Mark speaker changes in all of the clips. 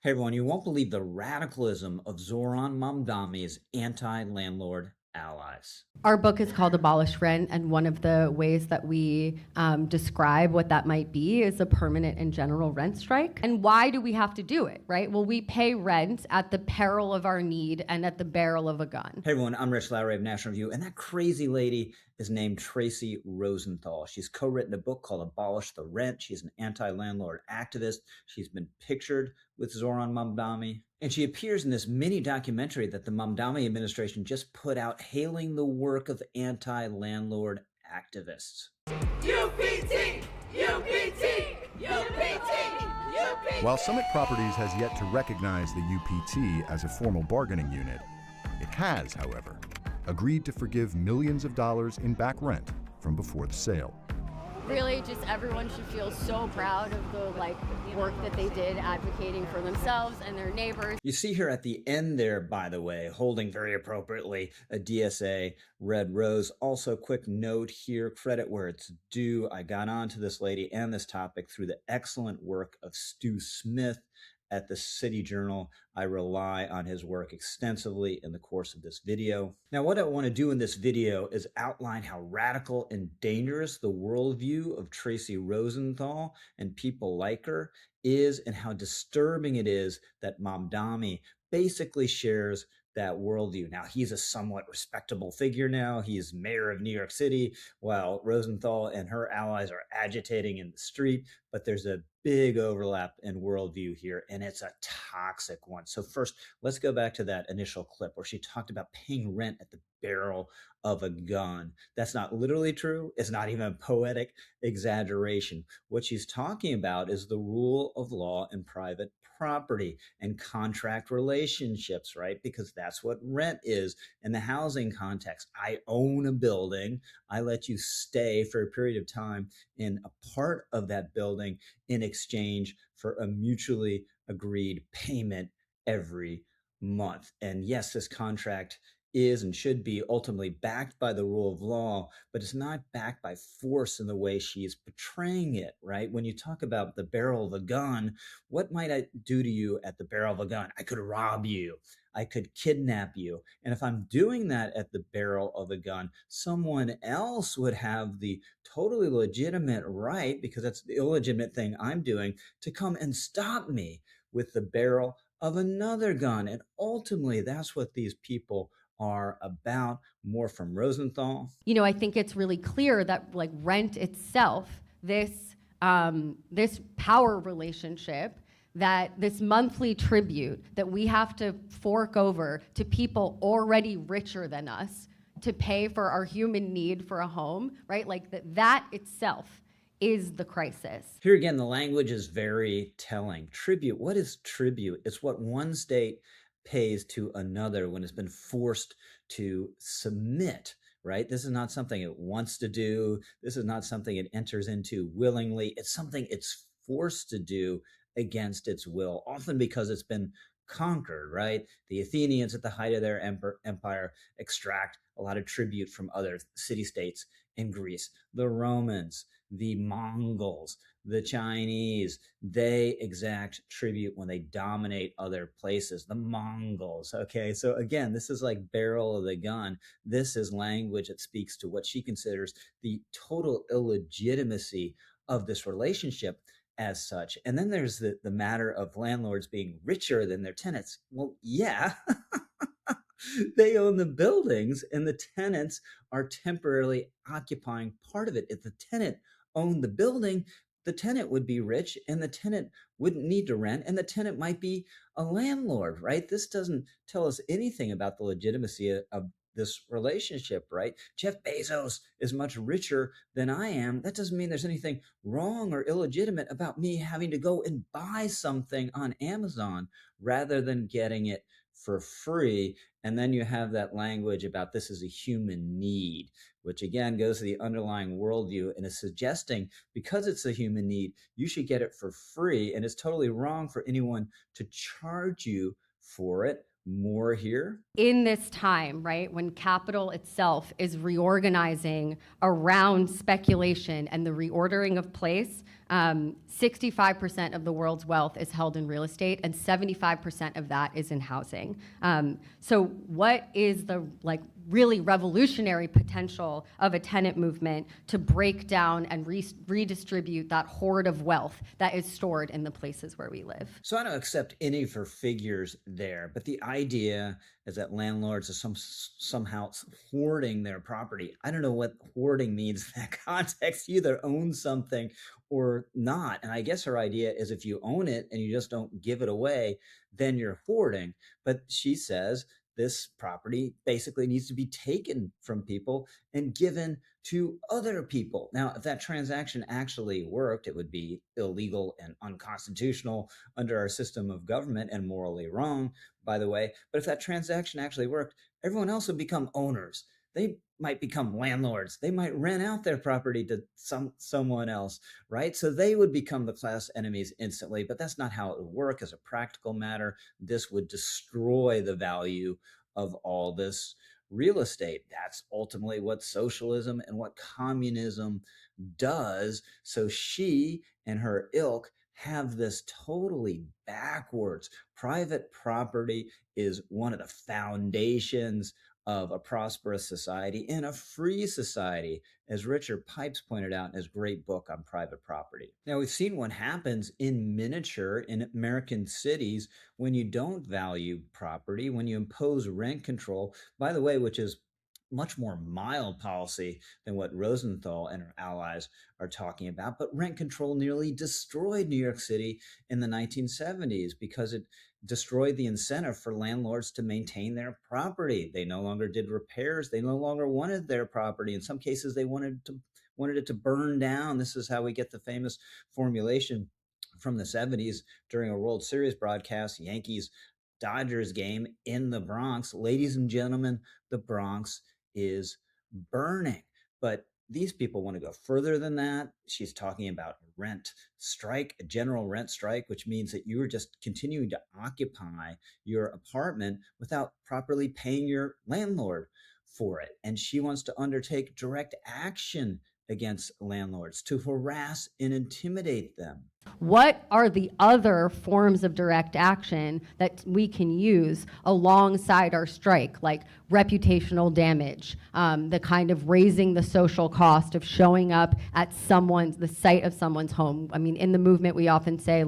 Speaker 1: Hey everyone, you won't believe the radicalism of Zohran Mamdani's anti-landlord allies.
Speaker 2: Our book is called Abolish Rent, and one of the ways that we describe what that might be is a permanent and general rent strike. And why do we have to do it, right? Well, we pay rent at the peril of our need and at the barrel of a gun.
Speaker 1: Hey everyone, I'm Rich Lowry of National Review, and that crazy lady is named Tracy Rosenthal. She's co-written a book called Abolish the Rent. She's an anti-landlord activist. She's been pictured with Zohran Mamdani, and she appears in this mini documentary that the Mamdani administration just put out hailing the work of anti-landlord activists.
Speaker 3: UPT! UPT! UPT! UPT!
Speaker 4: While Summit Properties has yet to recognize the UPT as a formal bargaining unit, it has, however, agreed to forgive millions of dollars in back rent from before the sale.
Speaker 5: Really, just everyone should feel so proud of the work that they did advocating for themselves and their neighbors.
Speaker 1: You see her at the end there, by the way, holding very appropriately a DSA red rose. Also, quick note here, credit where it's due. I got onto this lady and this topic through the excellent work of Stu Smith at the City Journal. I rely on his work extensively in the course of this video. Now, what I want to do in this video is outline how radical and dangerous the worldview of Tracy Rosenthal and people like her is, and how disturbing it is that Mamdani basically shares that worldview. Now, he's a somewhat respectable figure now. He's mayor of New York City, while Rosenthal and her allies are agitating in the street. But there's a big overlap in worldview here, and it's a toxic one. So first, let's go back to that initial clip where she talked about paying rent at the barrel of a gun. That's not literally true. It's not even a poetic exaggeration. What she's talking about is the rule of law in private property and contract relationships, right? Because that's what rent is in the housing context. I own a building. I let you stay for a period of time in a part of that building in exchange for a mutually agreed payment every month. And yes, this contract is and should be ultimately backed by the rule of law, but it's not backed by force in the way she's portraying it, right? When you talk about the barrel of a gun, what might I do to you at the barrel of a gun? I could rob you. I could kidnap you. And if I'm doing that at the barrel of a gun, someone else would have the totally legitimate right, because that's the illegitimate thing I'm doing, to come and stop me with the barrel of another gun. And ultimately, that's what these people are about. More from Rosenthal.
Speaker 2: You know, I think it's really clear that rent itself, this power relationship, that this monthly tribute that we have to fork over to people already richer than us to pay for our human need for a home, right? That itself is the crisis.
Speaker 1: Here again, the language is very telling. Tribute, what is tribute? It's what one state pays to another when it's been forced to submit, right? This is not something it wants to do. This is not something it enters into willingly. It's something it's forced to do against its will, often because it's been conquered, right? The Athenians at the height of their empire extract a lot of tribute from other city-states in Greece. The Romans, the Mongols, the Chinese, they exact tribute when they dominate other places. The Mongols, okay? So again, this is like barrel of the gun. This is language that speaks to what she considers the total illegitimacy of this relationship as such. And then there's the matter of landlords being richer than their tenants. Well, yeah, they own the buildings and the tenants are temporarily occupying part of it. If the tenant owned the building, the tenant would be rich and the tenant wouldn't need to rent, and the tenant might be a landlord, right? This doesn't tell us anything about the legitimacy of this relationship, right? Jeff Bezos is much richer than I am. That doesn't mean there's anything wrong or illegitimate about me having to go and buy something on Amazon rather than getting it for free. And then you have that language about this is a human need, which again goes to the underlying worldview and is suggesting because it's a human need, you should get it for free. And it's totally wrong for anyone to charge you for it. More here.
Speaker 2: In this time, right, when capital itself is reorganizing around speculation and the reordering of place, 65% of the world's wealth is held in real estate, and 75% of that is in housing. So what is the really revolutionary potential of a tenant movement to break down and redistribute that hoard of wealth that is stored in the places where we live?
Speaker 1: So I don't accept any for figures there, but the idea is that landlords are somehow hoarding their property. I don't know what hoarding means in that context. You either own something or not. And I guess her idea is if you own it and you just don't give it away, then you're hoarding. But she says this property basically needs to be taken from people and given to other people. Now, if that transaction actually worked, it would be illegal and unconstitutional under our system of government and morally wrong, by the way. But if that transaction actually worked, everyone else would become owners. They might become landlords. They might rent out their property to someone else, right? So they would become the class enemies instantly, but that's not how it would work as a practical matter. This would destroy the value of all this real estate. That's ultimately what socialism and what communism does. So she and her ilk have this totally backwards. Private property is one of the foundations of a prosperous society and a free society, as Richard Pipes pointed out in his great book on private property. Now, we've seen what happens in miniature in American cities when you don't value property, when you impose rent control, by the way, which is much more mild policy than what Rosenthal and her allies are talking about. But rent control nearly destroyed New York City in the 1970s because it destroyed the incentive for landlords to maintain their property. They no longer did repairs. They no longer wanted their property. In some cases, they wanted it to burn down. This is how we get the famous formulation from the 70s during a World Series broadcast, Yankees-Dodgers game in the Bronx. Ladies and gentlemen, the Bronx is burning. But these people want to go further than that. She's talking about a rent strike, a general rent strike, which means that you are just continuing to occupy your apartment without properly paying your landlord for it. And she wants to undertake direct action against landlords to harass and intimidate them.
Speaker 2: What are the other forms of direct action that we can use alongside our strike, like reputational damage, the kind of raising the social cost of showing up at the site of someone's home? I mean, in the movement, we often say,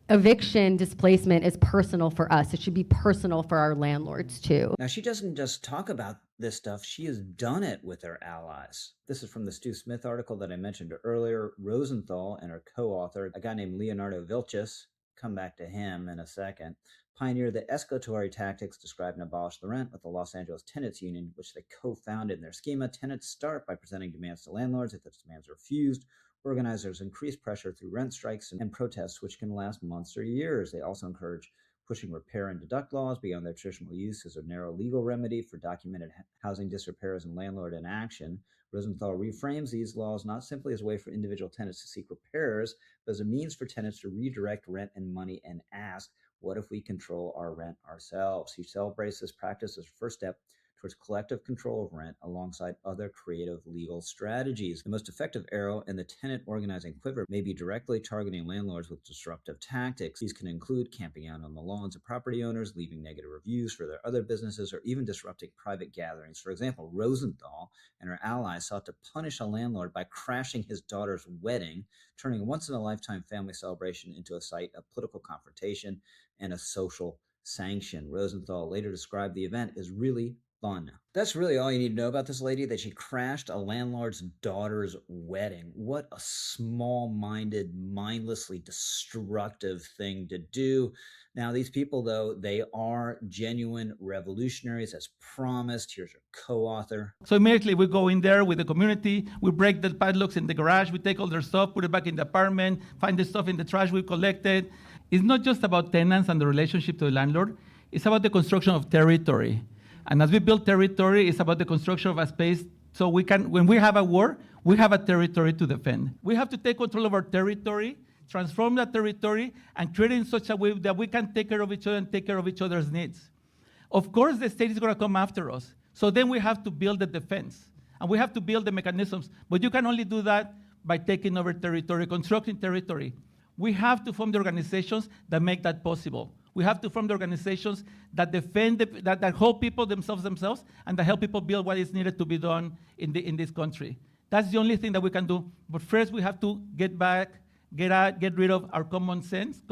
Speaker 2: eviction displacement is personal for us. It should be personal for our landlords too.
Speaker 1: Now, she doesn't just talk about this stuff. She has done it with her allies. This is from the Stu Smith article that I mentioned earlier. Rosenthal and her co-author, a guy named Leonardo Vilches, come back to him in a second, pioneered the escalatory tactics described in Abolish the Rent with the Los Angeles Tenants Union, which they co-founded. In their schema, tenants start by presenting demands to landlords. If those demands are refused, organizers increase pressure through rent strikes and protests, which can last months or years. They also encourage pushing repair and deduct laws beyond their traditional use as a narrow legal remedy for documented housing disrepairs and landlord inaction. Rosenthal reframes these laws not simply as a way for individual tenants to seek repairs, but as a means for tenants to redirect rent and money and ask, what if we control our rent ourselves? He celebrates this practice as a first step towards collective control of rent alongside other creative legal strategies. The most effective arrow in the tenant organizing quiver may be directly targeting landlords with disruptive tactics. These can include camping out on the lawns of property owners, leaving negative reviews for their other businesses, or even disrupting private gatherings. For example, Rosenthal and her allies sought to punish a landlord by crashing his daughter's wedding, turning a once-in-a-lifetime family celebration into a site of political confrontation and a social sanction. Rosenthal later described the event as really fun. That's really all you need to know about this lady, that she crashed a landlord's daughter's wedding. What a small-minded, mindlessly destructive thing to do. Now, these people, though, they are genuine revolutionaries, as promised. Here's her co-author.
Speaker 6: So immediately we go in there with the community, we break the padlocks in the garage, we take all their stuff, put it back in the apartment, find the stuff in the trash we collected. It's not just about tenants and the relationship to the landlord, it's about the construction of territory. And as we build territory, it's about the construction of a space so we can, when we have a war, we have a territory to defend. We have to take control of our territory, transform that territory, and create it in such a way that we can take care of each other and take care of each other's needs. Of course, the state is going to come after us. So then we have to build the defense, and we have to build the mechanisms. But you can only do that by taking over territory, constructing territory. We have to form the organizations that make that possible. We have to form the organizations that defend, that hold people themselves, and that help people build what is needed to be done in this country. That's the only thing that we can do. But first, we have to get rid of our common sense,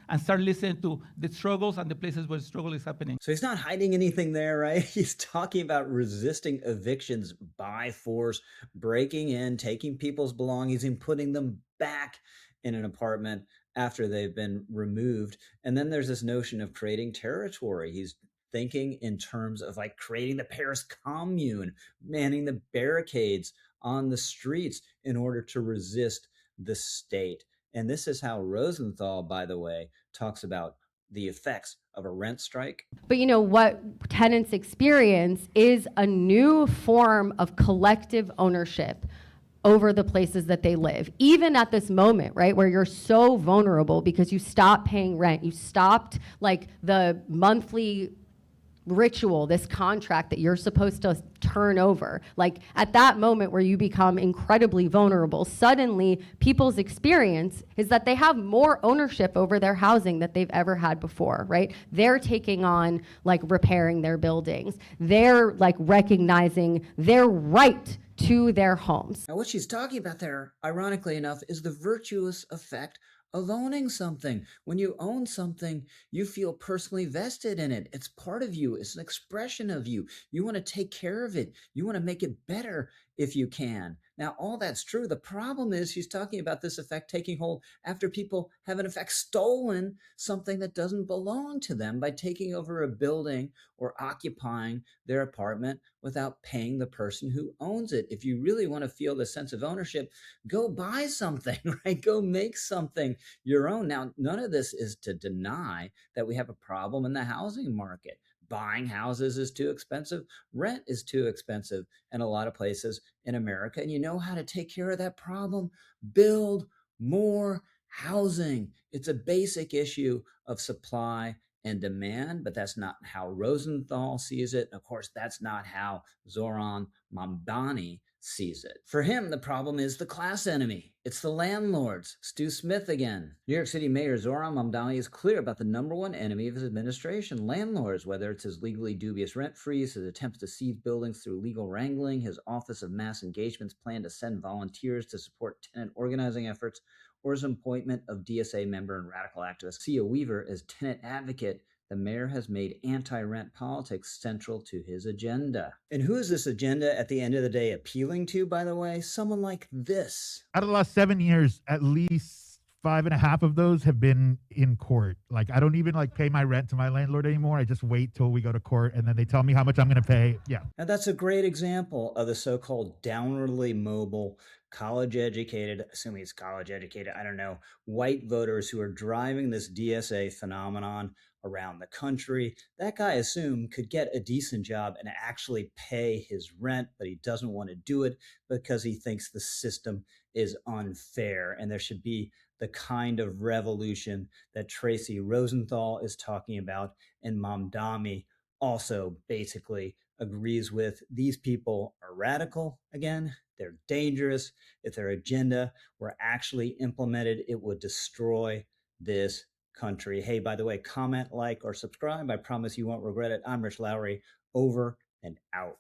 Speaker 6: and start listening to the struggles and the places where struggle is happening.
Speaker 1: So he's not hiding anything there, right? He's talking about resisting evictions by force, breaking in, taking people's belongings and putting them back in an apartment after they've been removed. And then there's this notion of creating territory. He's thinking in terms of like creating the Paris Commune, manning the barricades on the streets in order to resist the state. And this is how Rosenthal, by the way, talks about the effects of a rent strike.
Speaker 2: But you know what tenants experience is a new form of collective ownership over the places that they live. Even at this moment, right, where you're so vulnerable because you stopped paying rent, you stopped like the monthly ritual, this contract that you're supposed to turn over. Like at that moment where you become incredibly vulnerable, suddenly people's experience is that they have more ownership over their housing that they've ever had before, right? They're taking on like repairing their buildings. They're like recognizing their right to their homes.
Speaker 1: Now, what she's talking about there, ironically enough, is the virtuous effect of owning something. When you own something, you feel personally vested in it. It's part of you. It's an expression of you. You want to take care of it. You want to make it better if you can. Now, all that's true. The problem is she's talking about this effect taking hold after people have in effect stolen something that doesn't belong to them by taking over a building or occupying their apartment without paying the person who owns it. If you really want to feel the sense of ownership, go buy something, right? Go make something your own. Now, none of this is to deny that we have a problem in the housing market. Buying houses is too expensive. Rent is too expensive in a lot of places in America. And you know how to take care of that problem? Build more housing. It's a basic issue of supply and demand, but that's not how Rosenthal sees it. Of course, that's not how Zohran Mamdani sees it. For him, the problem is the class enemy. It's the landlords. Stu Smith again. New York City Mayor Zohran Mamdani is clear about the number one enemy of his administration, landlords, whether it's his legally dubious rent freeze, his attempts to seize buildings through legal wrangling, his Office of Mass Engagement's plan to send volunteers to support tenant organizing efforts, or his appointment of DSA member and radical activist Sia Weaver as tenant advocate. The mayor has made anti-rent politics central to his agenda. And who is this agenda at the end of the day appealing to, by the way? Someone like this.
Speaker 7: Out of the last 7 years, at least 5.5 of those have been in court. Like, I don't even like pay my rent to my landlord anymore. I just wait till we go to court and then they tell me how much I'm going to pay. Yeah.
Speaker 1: And that's a great example of the so-called downwardly mobile, college-educated, assuming he's college-educated, I don't know, white voters who are driving this DSA phenomenon around the country. That guy, I assume, could get a decent job and actually pay his rent, but he doesn't want to do it because he thinks the system is unfair. And there should be the kind of revolution that Tracy Rosenthal is talking about, and Mamdani also basically agrees with. These people are radical. Again, they're dangerous. If their agenda were actually implemented, it would destroy this country. Hey, by the way, comment, like, or subscribe. I promise you won't regret it. I'm Rich Lowry, over and out.